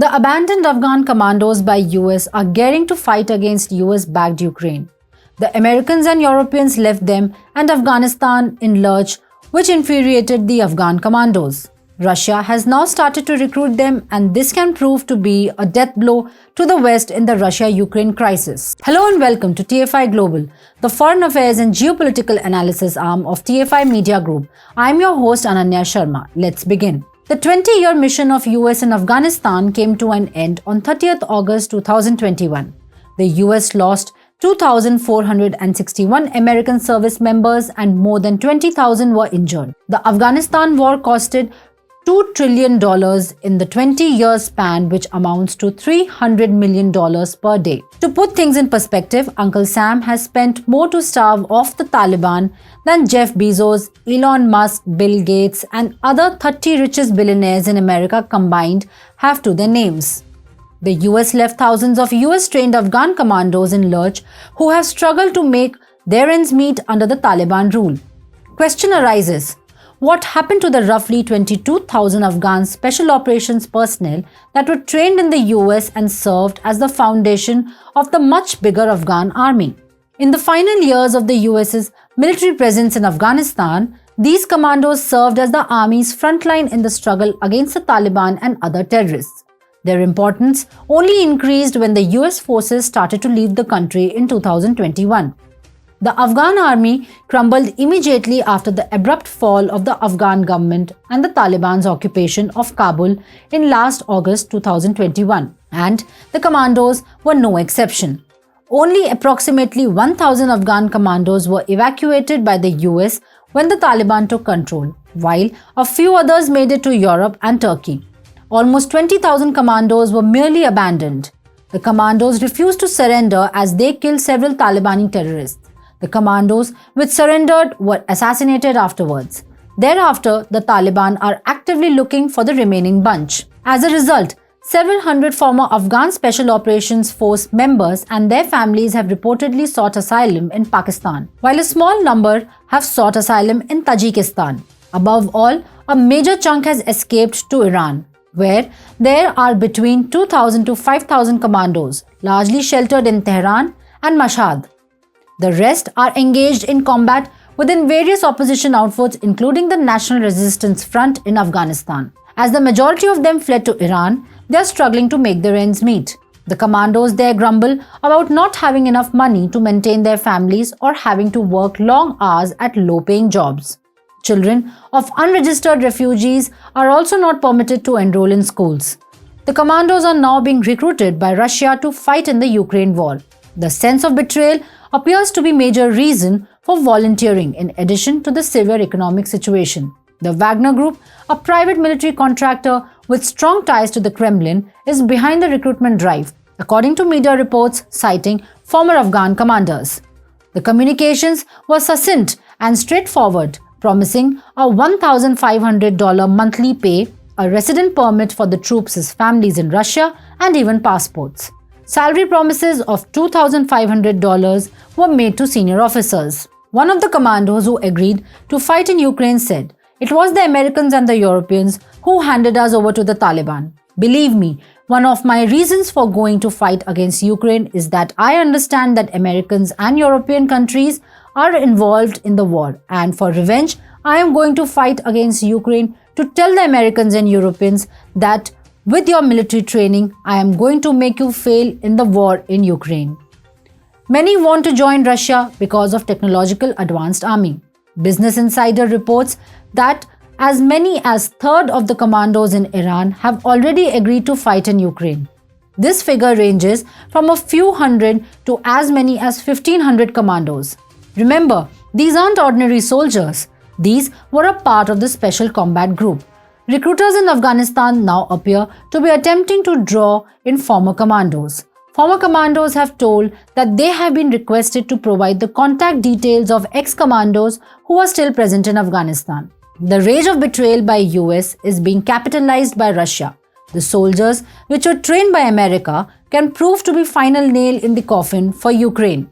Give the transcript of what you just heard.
The abandoned Afghan commandos by US are gearing to fight against US-backed Ukraine. The Americans and Europeans left them and Afghanistan in lurch, which infuriated the Afghan commandos. Russia has now started to recruit them, and this can prove to be a death blow to the West in the Russia-Ukraine crisis. Hello and welcome to TFI Global, the foreign affairs and geopolitical analysis arm of TFI Media Group. I'm your host Ananya Sharma. Let's begin. The 20-year mission of US in Afghanistan came to an end on 30th August 2021. The US lost 2,461 American service members and more than 20,000 were injured. The Afghanistan war costed $2 trillion in the 20-year span, which amounts to $300 million per day. To put things in perspective, Uncle Sam has spent more to starve off the Taliban than Jeff Bezos, Elon Musk, Bill Gates, and other 30 richest billionaires in America combined have to their names. The US left thousands of US-trained Afghan commandos in lurch who have struggled to make their ends meet under the Taliban rule. Question arises: what happened to the roughly 22,000 Afghan special operations personnel that were trained in the US and served as the foundation of the much bigger Afghan army? In the final years of the US's military presence in Afghanistan, these commandos served as the army's frontline in the struggle against the Taliban and other terrorists. Their importance only increased when the US forces started to leave the country in 2021. The Afghan army crumbled immediately after the abrupt fall of the Afghan government and the Taliban's occupation of Kabul in last August 2021, and the commandos were no exception. Only approximately 1,000 Afghan commandos were evacuated by the US when the Taliban took control, while a few others made it to Europe and Turkey. Almost 20,000 commandos were merely abandoned. The commandos refused to surrender as they killed several Talibani terrorists. The commandos which surrendered were assassinated afterwards. Thereafter, the Taliban are actively looking for the remaining bunch. As a result, several hundred former Afghan Special Operations Force members and their families have reportedly sought asylum in Pakistan, while a small number have sought asylum in Tajikistan. Above all, a major chunk has escaped to Iran, where there are between 2,000 to 5,000 commandos, largely sheltered in Tehran and Mashhad. The rest are engaged in combat within various opposition outfits, including the National Resistance Front in Afghanistan. As the majority of them fled to Iran, they are struggling to make their ends meet. The commandos there grumble about not having enough money to maintain their families or having to work long hours at low-paying jobs. Children of unregistered refugees are also not permitted to enroll in schools. The commandos are now being recruited by Russia to fight in the Ukraine war. The sense of betrayal appears to be a major reason for volunteering, in addition to the severe economic situation. The Wagner Group, a private military contractor with strong ties to the Kremlin, is behind the recruitment drive, according to media reports citing former Afghan commanders. The communications were succinct and straightforward, promising a $1,500 monthly pay, a resident permit for the troops' families in Russia, and even passports. Salary promises of $2,500 were made to senior officers. One of the commandos who agreed to fight in Ukraine said, "It was the Americans and the Europeans who handed us over to the Taliban. Believe me, one of my reasons for going to fight against Ukraine is that I understand that Americans and European countries are involved in the war, and for revenge, I am going to fight against Ukraine to tell the Americans and Europeans that with your military training, I am going to make you fail in the war in Ukraine." Many want to join Russia because of technological advanced army. Business Insider reports that as many as a third of the commandos in Iran have already agreed to fight in Ukraine. This figure ranges from a few hundred to as many as 1,500 commandos. Remember, these aren't ordinary soldiers. These were a part of the Special Combat Group. Recruiters in Afghanistan now appear to be attempting to draw in former commandos. Former commandos have told that they have been requested to provide the contact details of ex-commandos who are still present in Afghanistan. The rage of betrayal by US is being capitalized by Russia. The soldiers, which were trained by America, can prove to be final nail in the coffin for Ukraine.